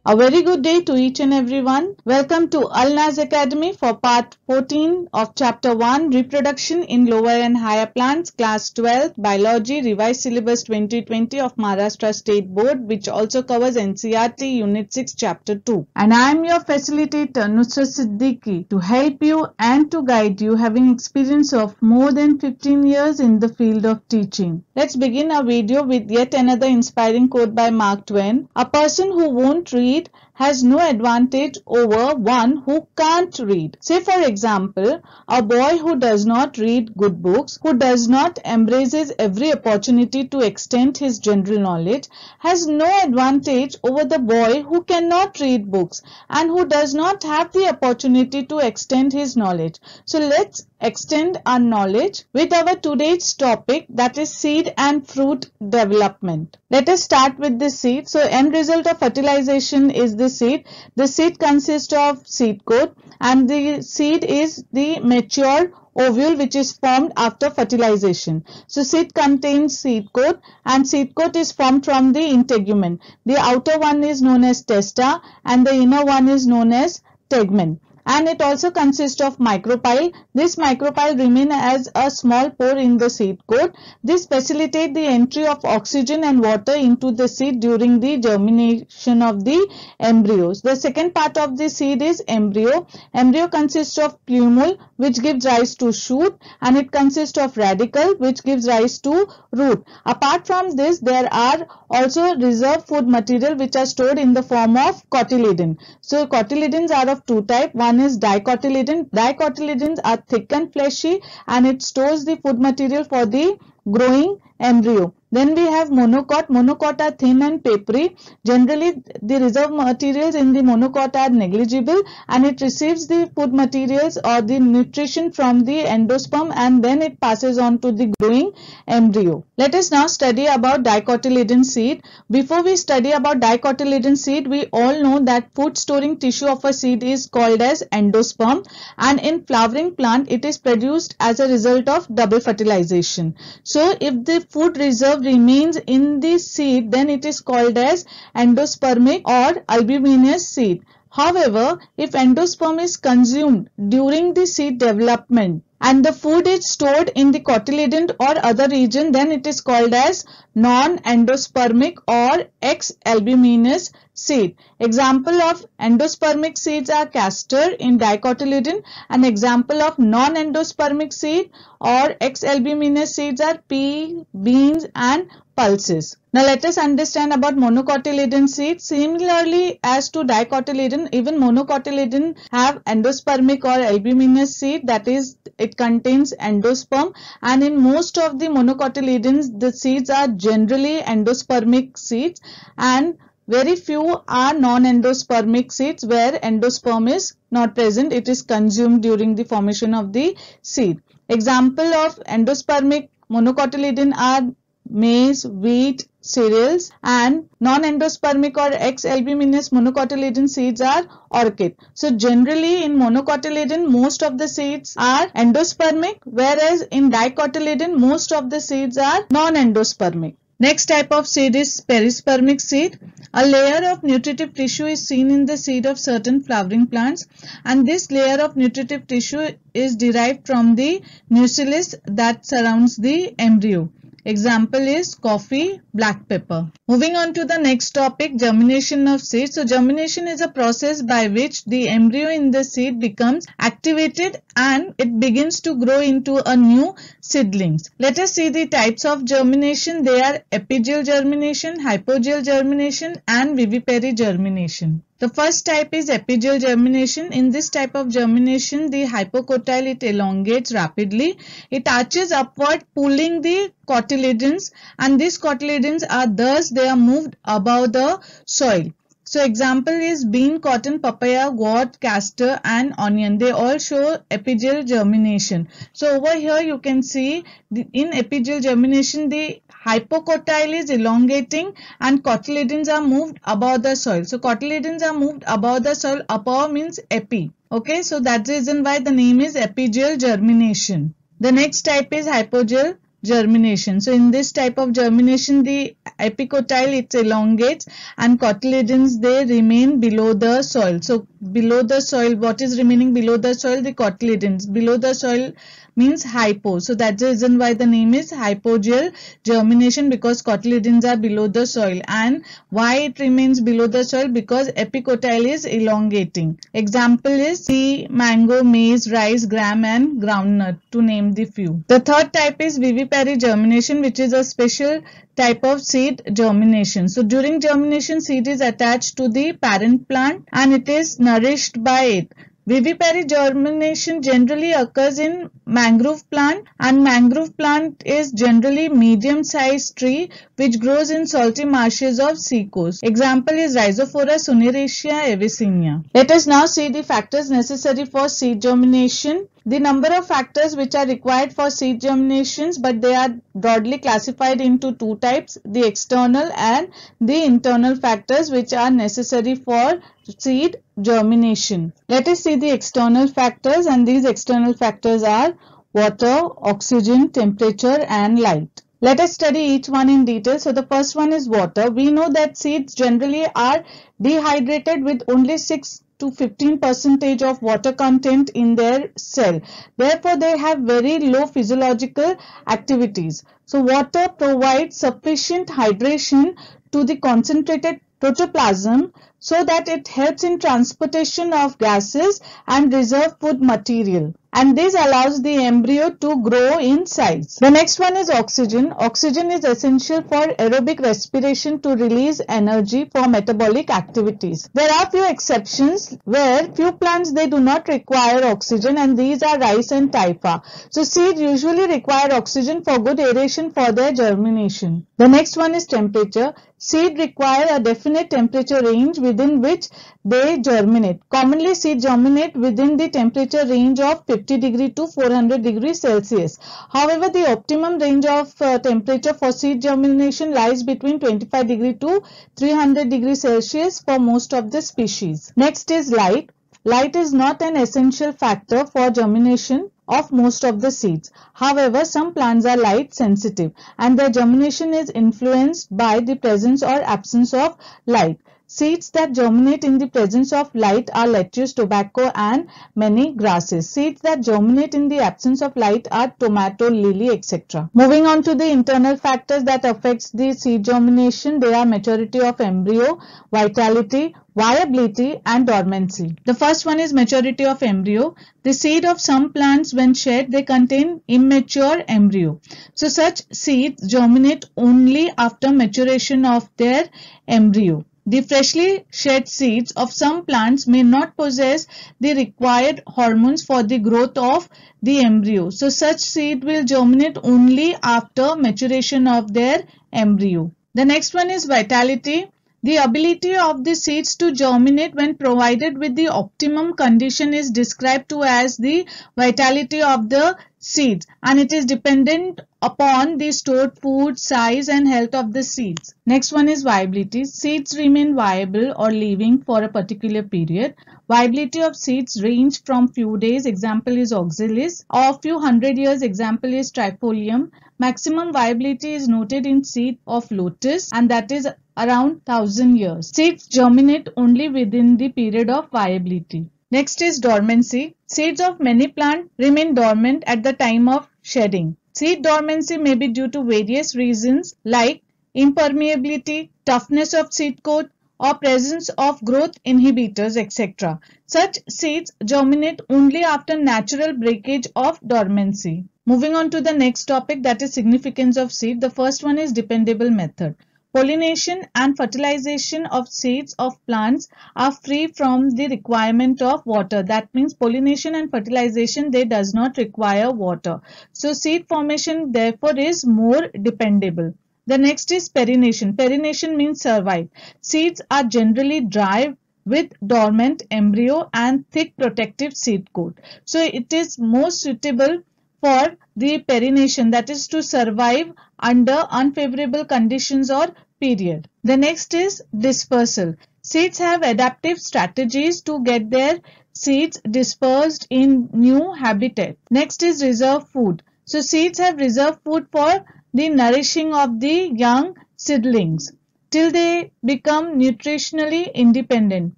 A very good day to each and everyone. Welcome to Al-Naz Academy for part 14 of chapter 1 Reproduction in Lower and Higher Plants, class 12 Biology, revised syllabus 2020 of Maharashtra State Board, which also covers NCERT unit 6 chapter 2. And I am your facilitator Nusrat Siddiqui to help you and to guide you, having experience of more than 15 years in the field of teaching. Let's begin our video with yet another inspiring quote by Mark Twain. A person who won't read has no advantage over one who can't read. Say for example, a boy who does not read good books, who does not embraces every opportunity to extend his general knowledge, has no advantage over the boy who cannot read books and who does not have the opportunity to extend his knowledge. So let's extend our knowledge with our today's topic, that is seed and fruit development. Let us start with the seed. So end result of fertilization is the seed. The seed consists of seed coat, and the seed is the mature ovule which is formed after fertilization. So seed contains seed coat, and seed coat is formed from the integument. The outer one is known as testa and the inner one is known as tegmen. And it also consists of micropyle. This micropyle remain as a small pore in the seed coat. This facilitates the entry of oxygen and water into the seed during the germination of the embryos. The second part of the seed is embryo. Embryo consists of plumule, which gives rise to shoot, and it consists of radicle, which gives rise to root. Apart from this, there are also reserve food material which are stored in the form of cotyledon. So cotyledons are of two types. One is dicotyledon. Dicotyledons are thick and fleshy, and it stores the food material for the growing embryo. Then we have monocot. Monocot are thin and papery. Generally, the reserve materials in the monocot are negligible, and it receives the food materials or the nutrition from the endosperm, and then it passes on to the growing embryo. Let us now study about dicotyledon seed. Before we study about dicotyledon seed, we all know that food storing tissue of a seed is called as endosperm, and in flowering plant it is produced as a result of double fertilization. So if the food reserve remains in the seed, then it is called as endospermic or albuminous seed. However, if endosperm is consumed during the seed development and the food is stored in the cotyledon or other region, then it is called as non-endospermic or ex-albuminous seed. Example of endospermic seeds are castor in dicotyledon. An example of non-endospermic seed or ex-albuminous seeds are pea, beans and pulses. Now let us understand about monocotyledon seed. Similarly as to dicotyledon, even monocotyledon have endospermic or albuminous seed, that is, it contains endosperm, and in most of the monocotyledons the seeds are generally endospermic seeds, and very few are non-endospermic seeds where endosperm is not present. It is consumed during the formation of the seed. Example of endospermic monocotyledon are maize, wheat, cereals, and non-endospermic or ex-albuminous monocotyledon seeds are orchid. So generally in monocotyledon most of the seeds are endospermic, whereas in dicotyledon most of the seeds are non-endospermic. Next type of seed is perispermic seed. A layer of nutritive tissue is seen in the seed of certain flowering plants, and this layer of nutritive tissue is derived from the nucellus that surrounds the embryo. Example is coffee, black pepper. Moving on to the next topic, germination of seed. So germination is a process by which the embryo in the seed becomes activated and it begins to grow into a new seedlings. Let us see the types of germination. They are apigeal germination, hypogeal germination and vivipary germination. The first type is apigeal germination. In this type of germination, the hypocotyle, it elongates rapidly. It arches upward, pulling the cotyledons, and these cotyledons are thus they are moved above the soil. So example is bean, cotton, papaya, gourd, castor and onion. They all show apigeal germination. So over here you can see in apigeal germination the hypocotyle is elongating and cotyledons are moved above the soil. So cotyledons are moved above the soil. Above means epi. Okay, so that's the reason why the name is apigeal germination. The next type is hypogeal. germination. So in this type of germination, the epicotyle it elongates and cotyledons they remain below the soil. So below the soil, what is remaining below the soil? The cotyledons. Below the soil means hypo. So that's the reason why the name is hypogeal germination, because cotyledons are below the soil. And why it remains below the soil? Because epicotyle is elongating. Example is tea, mango, maize, rice, gram and groundnut, to name the few. The third type is vivipary germination, which is a special type of seed germination. So during germination, seed is attached to the parent plant and it is nourished by it. Vivipary germination generally occurs in mangrove plant, and mangrove plant is generally medium-sized tree which grows in salty marshes of sea coast. Example is Rhizophora cinerea avicennia. Let us now see the factors necessary for seed germination. The number of factors which are required for seed germinations, but they are broadly classified into two types, the external and the internal factors which are necessary for seed germination. Let us see the external factors, and these external factors are water, oxygen, temperature and light. Let us study each one in detail. So the first one is water. We know that seeds generally are dehydrated with only 6 to 15% of water content in their cell. Therefore, they have very low physiological activities. So water provides sufficient hydration to the concentrated protoplasm so that it helps in transportation of gases and reserve food material, and this allows the embryo to grow in size. The next one is oxygen. Oxygen is essential for aerobic respiration to release energy for metabolic activities. There are few exceptions where few plants they do not require oxygen, and these are rice and typha. So seeds usually require oxygen for good aeration for their germination. The next one is temperature. Seed require a definite temperature range within which they germinate. Commonly, seed germinate within the temperature range of 50 degree to 400 degrees Celsius. However, the optimum range of temperature for seed germination lies between 25 degree to 300 degrees Celsius for most of the species. Next is light. Light is not an essential factor for germination of most of the seeds. However, some plants are light sensitive and their germination is influenced by the presence or absence of light. Seeds that germinate in the presence of light are lettuce, tobacco and many grasses. Seeds that germinate in the absence of light are tomato, lily, etc. Moving on to the internal factors that affects the seed germination, they are maturity of embryo, vitality, viability and dormancy. The first one is maturity of embryo. The seed of some plants when shed they contain immature embryo. So such seeds germinate only after maturation of their embryo. The freshly shed seeds of some plants may not possess the required hormones for the growth of the embryo. So such seed will germinate only after maturation of their embryo. The next one is vitality. The ability of the seeds to germinate when provided with the optimum condition is described to as the vitality of the seeds, and it is dependent upon the stored food, size and health of the seeds. Next one is viability. Seeds remain viable or living for a particular period. Viability of seeds range from few days, example is oxalis, or few hundred years, example is trifolium. Maximum viability is noted in seed of lotus, and that is around 1000 years. Seeds germinate only within the period of viability. Next is dormancy. Seeds of many plants remain dormant at the time of shedding. Seed dormancy may be due to various reasons like impermeability, toughness of seed coat, or presence of growth inhibitors, etc. Such seeds germinate only after natural breakage of dormancy. Moving on to the next topic, that is significance of seed. The first one is dependable method. Pollination and fertilization of seeds of plants are free from the requirement of water. That means pollination and fertilization, they does not require water. So seed formation therefore is more dependable. The next is perennation. Perennation means survive. Seeds are generally dry with dormant embryo and thick protective seed coat. So it is most suitable for the perennation, that is to survive under unfavorable conditions or period. The next is dispersal. Seeds have adaptive strategies to get their seeds dispersed in new habitat. Next is reserve food. So seeds have reserved food for the nourishing of the young seedlings till they become nutritionally independent.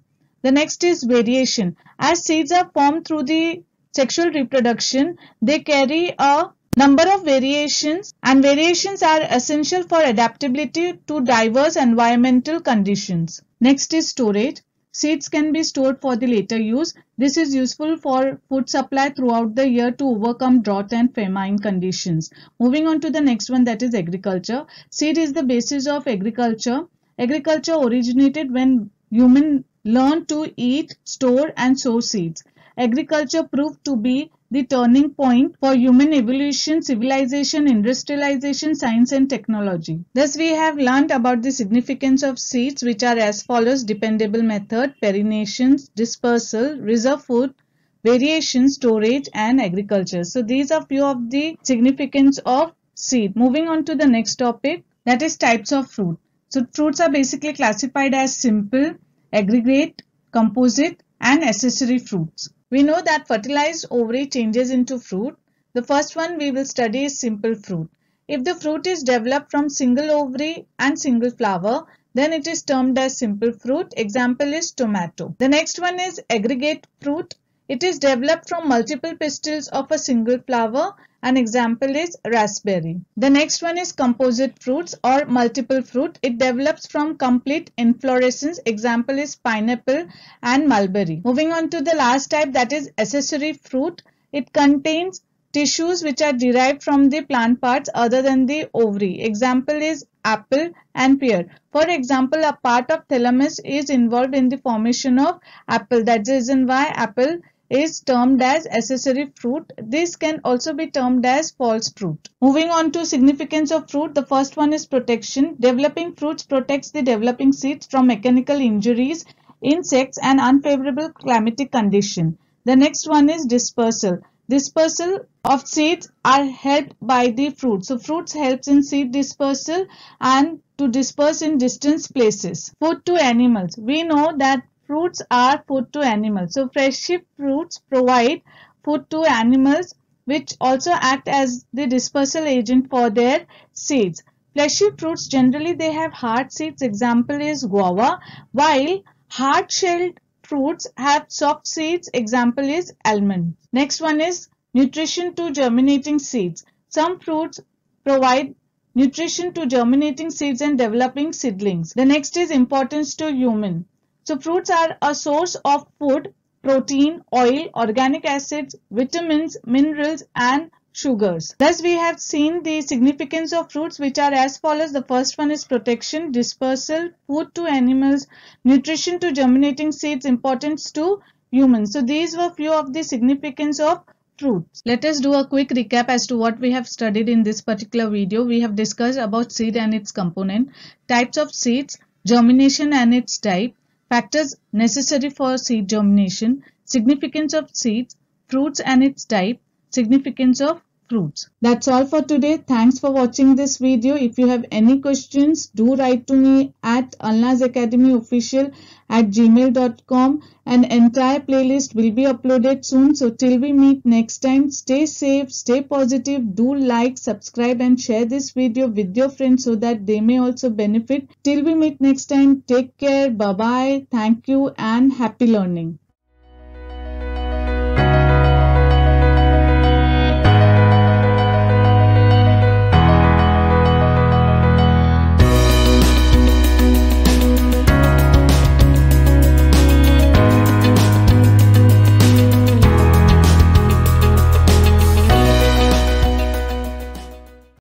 The next is variation. As seeds are formed through the sexual reproduction, they carry a number of variations, and variations are essential for adaptability to diverse environmental conditions. Next is storage. Seeds can be stored for the later use. This is useful for food supply throughout the year to overcome drought and famine conditions. Moving on to the next one, that is agriculture. Seed is the basis of agriculture. Agriculture originated when humans learned to eat, store and sow seeds. Agriculture proved to be the turning point for human evolution, civilization, industrialization, science and technology. Thus we have learnt about the significance of seeds, which are as follows: dependable method, perennation, dispersal, reserve food, variation, storage and agriculture. So these are few of the significance of seed. Moving on to the next topic, that is types of fruit. So fruits are basically classified as simple, aggregate, composite and accessory fruits. We know that fertilized ovary changes into fruit. The first one we will study is simple fruit. If the fruit is developed from single ovary and single flower, then it is termed as simple fruit. Example is tomato. The next one is aggregate fruit. It is developed from multiple pistils of a single flower. An example is raspberry. The next one is composite fruits or multiple fruit. It develops from complete inflorescence. Example is pineapple and mulberry. Moving on to the last type, that is accessory fruit. It contains tissues which are derived from the plant parts other than the ovary. Example is apple and pear. For example, a part of thalamus is involved in the formation of apple. That's the reason why apple is termed as accessory fruit. This can also be termed as false fruit. Moving on to significance of fruit, the first one is protection. Developing fruits protects the developing seeds from mechanical injuries, insects and unfavorable climatic condition. The next one is dispersal. Dispersal of seeds are helped by the fruit. So fruits helps in seed dispersal and to disperse in distant places. Food to animals. We know that fruits are food to animals. So fleshy fruits provide food to animals, which also act as the dispersal agent for their seeds. Fleshy fruits generally they have hard seeds. Example is guava, while hard-shelled fruits have soft seeds. Example is almond. Next one is nutrition to germinating seeds. Some fruits provide nutrition to germinating seeds and developing seedlings. The next is importance to human. So fruits are a source of food, protein, oil, organic acids, vitamins, minerals and sugars. Thus we have seen the significance of fruits, which are as follows. The first one is protection, dispersal, food to animals, nutrition to germinating seeds, importance to humans. So these were few of the significance of fruits. Let us do a quick recap as to what we have studied in this particular video. We have discussed about seed and its component, types of seeds, germination and its type, factors necessary for seed germination, significance of seeds, fruits and its type, significance of fruits. That's all for today. Thanks for watching this video. If you have any questions, do write to me at alnazacademyofficial@gmail.com. An entire playlist will be uploaded soon. So till we meet next time, stay safe, stay positive, do like, subscribe and share this video with your friends so that they may also benefit. Till we meet next time, take care, bye bye, thank you and happy learning.